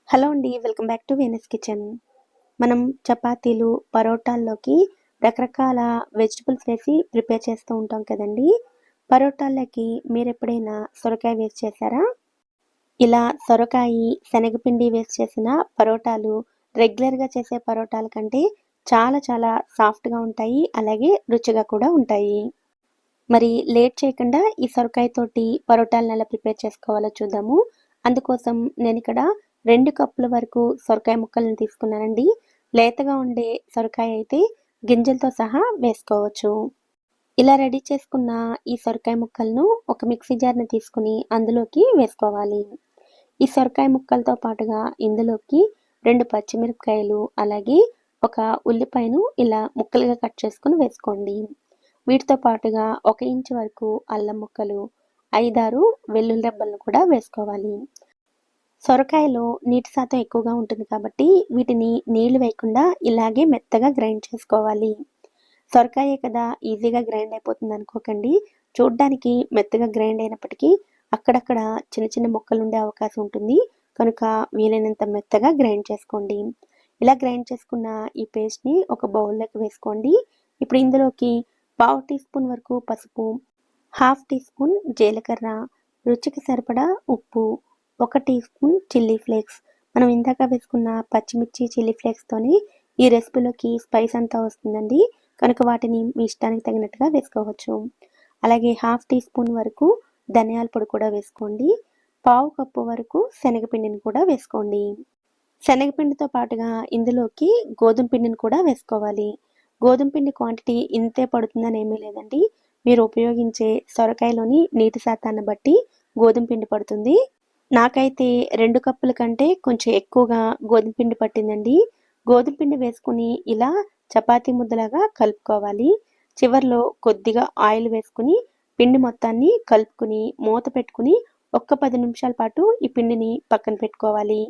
Hello అండి. Welcome back to Venus kitchen. మనం చపాతీలు, పరోటాల్లోకి రకరకాల వెజిటబుల్స్ వేసి ప్రిపేర్ చేస్తూ ఉంటాం కదండీ! పరోటాల్లోకి మీరెప్పుడైనా సొరకాయ వేసి చేశారా? ఇలా సొరకాయి, శనగపిండి వేసి చేసిన పరోటాలు రెగ్యులర్‌గా చేసే పరోటాల కంటే చాలా చాలా సాఫ్ట్‌గా ఉంటాయి. అలాగే రుచిగా కూడా ఉంటాయి. మరి లేట్ చేయకుండా ఈ సొరకాయతోటి పరోటాలను ఎలా ప్రిపేర్ చేసుకోవాలో చూద్దాము. అందుకోసం నేనిక్కడ 2 కప్పుల వరకు సొరకాయ ముక్కలను తీసుకున్నానండి. లేతగా ఉండే సొరకాయ అయితే గింజలతో సహా వేసుకోవచ్చు. ఇలా రెడీ చేసుకున్న ఈ సొరకాయ ముక్కలను ఒక మిక్సీ జార్‌ని తీసుకొని అందులోకి వేసుకోవాలి. ఈ సొరకాయ ముక్కలతో పాటుగా ఇందులోకి 2 పచ్చిమిరపకాయలు, అలాగే ఒక ఉల్లిపాయను ఇలా ముక్కలుగా కట్ చేసుకొని వేసుకోండి. వీటితో పాటుగా 1 ఇంచు వరకు అల్లం ముక్కలు, 5, 6 వెల్లుల్లి రెబ్బలను కూడా వేసుకోవాలి. సొరకాయలో నీటి శాతం ఎక్కువగా ఉంటుంది కాబట్టి వీటిని నీళ్లు వేయకుండా ఇలాగే మెత్తగా గ్రైండ్ చేసుకోవాలి. సొరకాయే కదా ఈజీగా గ్రైండ్ అయిపోతుంది అనుకోకండి. చూడ్డానికి మెత్తగా గ్రైండ్ అయినప్పటికీ అక్కడక్కడ చిన్న చిన్న ముక్కలుండే అవకాశం ఉంటుంది. కనుక వీలైనంత మెత్తగా గ్రైండ్ చేసుకోండి. ఇలా గ్రైండ్ చేసుకున్న ఈ పేస్ట్‌ని ఒక బౌల్‌లోకి వేసుకోండి. ఇప్పుడు ఇందులోకి పావు టీ స్పూన్ వరకు పసుపు, హాఫ్ టీ స్పూన్ జీలకర్ర, రుచికి సరిపడా ఉప్పు, 1 టీ స్పూన్ చిల్లీ ఫ్లేక్స్. మనం ఇందాక వేసుకున్న పచ్చిమిర్చి, చిల్లీ ఫ్లేక్స్‌తోని ఈ రెసిపీలోకి స్పైస్ అంతా వస్తుందండి. కనుక వాటిని మీ ఇష్టానికి తగినట్టుగా వేసుకోవచ్చు. అలాగే హాఫ్ టీ స్పూన్ వరకు ధనియాల పొడి కూడా వేసుకోండి. పావు కప్పు వరకు శనగపిండిని కూడా వేసుకోండి. శనగపిండితో పాటుగా ఇందులోకి గోధుమ పిండిని కూడా వేసుకోవాలి. గోధుమ పిండి క్వాంటిటీ ఇంతే పడుతుందని ఏమీ లేదండి. మీరు ఉపయోగించే సొరకాయలోని నీటి శాతాన్ని బట్టి గోధుమ పిండి పడుతుంది. నాకైతే 2 కప్పుల కంటే కొంచెం ఎక్కువగా గోధుమ పిండి పట్టిందండి. గోధుమ పిండి వేసుకొని ఇలా చపాతీ ముద్దలాగా కలుపుకోవాలి. చివర్లో కొద్దిగా ఆయిల్ వేసుకొని పిండి మొత్తాన్ని కలుపుకొని మూత పెట్టుకొని ఒక్క 10 నిమిషాల పాటు ఈ పిండిని పక్కన పెట్టుకోవాలి.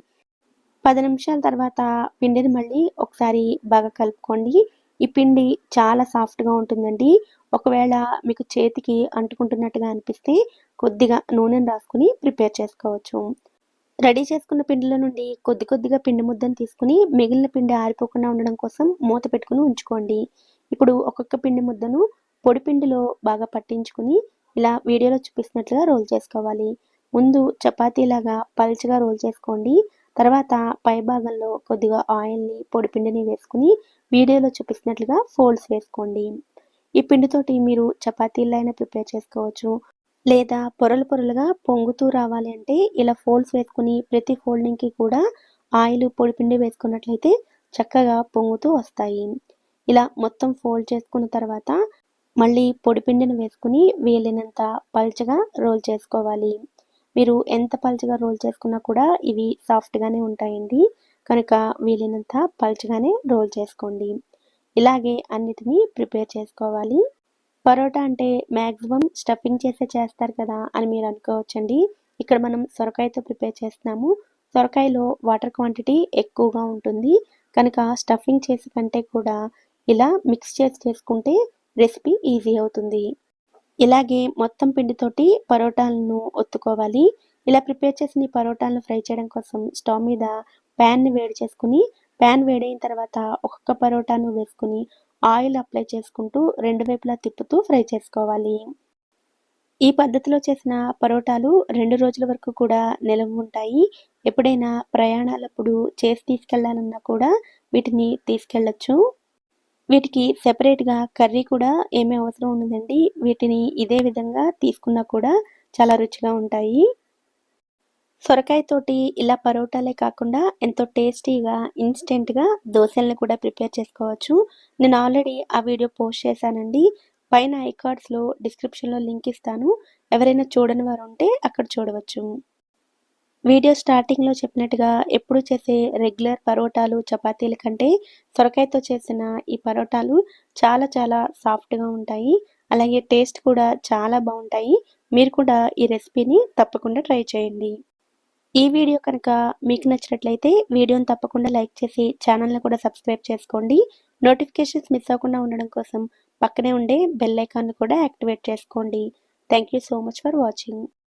10 నిమిషాల తర్వాత పిండిని మళ్ళీ ఒకసారి బాగా కలుపుకోండి. ఈ పిండి చాలా సాఫ్ట్‌గా ఉంటుందండి. ఒకవేళ మీకు చేతికి అంటుకుంటున్నట్టుగా అనిపిస్తే కొద్దిగా నూనెను రాసుకొని ప్రిపేర్ చేసుకోవచ్చు. రెడీ చేసుకున్న పిండిలో నుండి కొద్ది కొద్దిగా పిండి ముద్దను తీసుకొని మిగిలిన పిండి ఆరిపోకుండా ఉండడం కోసం మూత పెట్టుకొని ఉంచుకోండి. ఇప్పుడు ఒక్కొక్క పిండి ముద్దను పొడి పిండిలో బాగా పట్టించుకొని ఇలా వీడియోలో చూపిస్తున్నట్లుగా రోల్ చేసుకోవాలి. ముందు చపాతీలాగా పల్చగా రోల్ చేసుకోండి. తర్వాత పై భాగంలో కొద్దిగా ఆయిల్‌ని, పొడి పిండిని వేసుకొని వీడియోలో చూపిస్తున్నట్లుగా ఫోల్డ్స్ వేసుకోండి. ఈ పిండితోటి మీరు చపాతీలైనా అయినా ప్రిపేర్ చేసుకోవచ్చు. లేదా పొరలు పొరలుగా పొంగుతూ రావాలి అంటే ఇలా ఫోల్డ్స్ వేసుకొని ప్రతి ఫోల్డింగ్‌కి కూడా ఆయిలు, పొడిపిండి వేసుకున్నట్లయితే చక్కగా పొంగుతూ వస్తాయి. ఇలా మొత్తం ఫోల్డ్ చేసుకున్న తర్వాత మళ్ళీ పొడిపిండిని వేసుకొని వీలైనంత పల్చగా రోల్ చేసుకోవాలి. మీరు ఎంత పల్చగా రోల్ చేసుకున్నా కూడా ఇవి సాఫ్ట్‌గానే ఉంటాయండి. కనుక వీలైనంత పల్చగానే రోల్ చేసుకోండి. ఇలాగే అన్నిటిని ప్రిపేర్ చేసుకోవాలి. పరోటా అంటే మాక్సిమం స్టఫింగ్ చేసే చేస్తారు కదా అని మీరు అనుకోవచ్చండి. ఇక్కడ మనం సొరకాయతో ప్రిపేర్ చేస్తున్నాము. సొరకాయలో వాటర్ క్వాంటిటీ ఎక్కువగా ఉంటుంది. కనుక స్టఫింగ్ చేసే కంటే కూడా ఇలా మిక్స్ చేసి చేసుకుంటే రెసిపీ ఈజీ అవుతుంది. ఇలాగే మొత్తం పిండితోటి పరోటాలను ఒత్తుకోవాలి. ఇలా ప్రిపేర్ చేసిన ఈ పరోటాలను ఫ్రై చేయడం కోసం స్టవ్ మీద ప్యాన్‌ని వేడి చేసుకొని, ప్యాన్ వేడైన తర్వాత ఒక్కొక్క పరోటాను వేసుకొని ఆయిల్ అప్లై చేసుకుంటూ రెండు వైపులా తిప్పుతూ ఫ్రై చేసుకోవాలి. ఈ పద్ధతిలో చేసిన పరోటాలు 2 రోజుల వరకు కూడా నిలవ ఉంటాయి. ఎప్పుడైనా ప్రయాణాలప్పుడు చేసి తీసుకెళ్ళాలన్నా కూడా వీటిని తీసుకెళ్ళొచ్చు. వీటికి సెపరేట్‌గా కర్రీ కూడా ఏమీ అవసరం ఉండదండి. వీటిని ఇదే విధంగా తీసుకున్నా కూడా చాలా రుచిగా ఉంటాయి. సొరకాయతోటి ఇలా పరోటాలే కాకుండా ఎంతో టేస్టీగా ఇన్‌స్టెంట్‌గా దోసలను కూడా ప్రిపేర్ చేసుకోవచ్చు. నేను ఆల్రెడీ ఆ వీడియో పోస్ట్ చేశానండి. పైన ఐకార్డ్స్‌లో డిస్క్రిప్షన్‌లో లింక్ ఇస్తాను. ఎవరైనా చూడని వారు ఉంటే అక్కడ చూడవచ్చు. వీడియో స్టార్టింగ్‌లో చెప్పినట్టుగా ఎప్పుడూ చేసే రెగ్యులర్ పరోటాలు, చపాతీల కంటే సొరకాయతో చేసిన ఈ పరోటాలు చాలా చాలా సాఫ్ట్‌గా ఉంటాయి. అలాగే టేస్ట్ కూడా చాలా బావుంటాయి. మీరు కూడా ఈ రెసిపీని తప్పకుండా ట్రై చేయండి. ఈ వీడియో కనుక మీకు నచ్చినట్లయితే వీడియోని తప్పకుండా లైక్ చేసి ఛానల్‌ని కూడా సబ్స్క్రైబ్ చేసుకోండి. నోటిఫికేషన్స్ మిస్ అవ్వకుండా ఉండడం కోసం పక్కనే ఉండే బెల్ ఐకాన్‌ని కూడా యాక్టివేట్ చేసుకోండి. Thank you so much for watching.